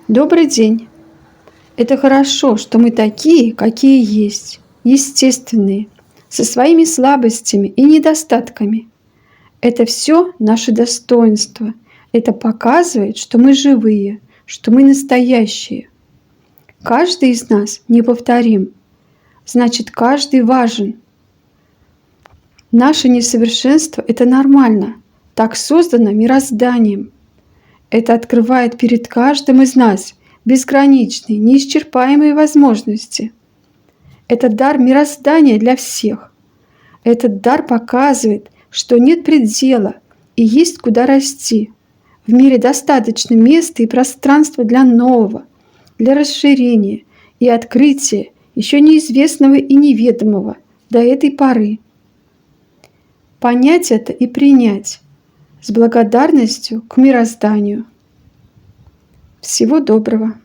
Добрый день! Это хорошо, что мы такие, какие есть, естественные, со своими слабостями и недостатками. Это все наше достоинство. Это показывает, что мы живые, что мы настоящие. Каждый из нас неповторим, значит, каждый важен. Наше несовершенство – это нормально, так создано мирозданием. Это открывает перед каждым из нас безграничные, неисчерпаемые возможности. Это дар мироздания для всех. Этот дар показывает, что нет предела и есть куда расти. В мире достаточно места и пространства для нового, для расширения и открытия еще неизвестного и неведомого до этой поры. Понять это и принять с благодарностью к мирозданию. Всего доброго!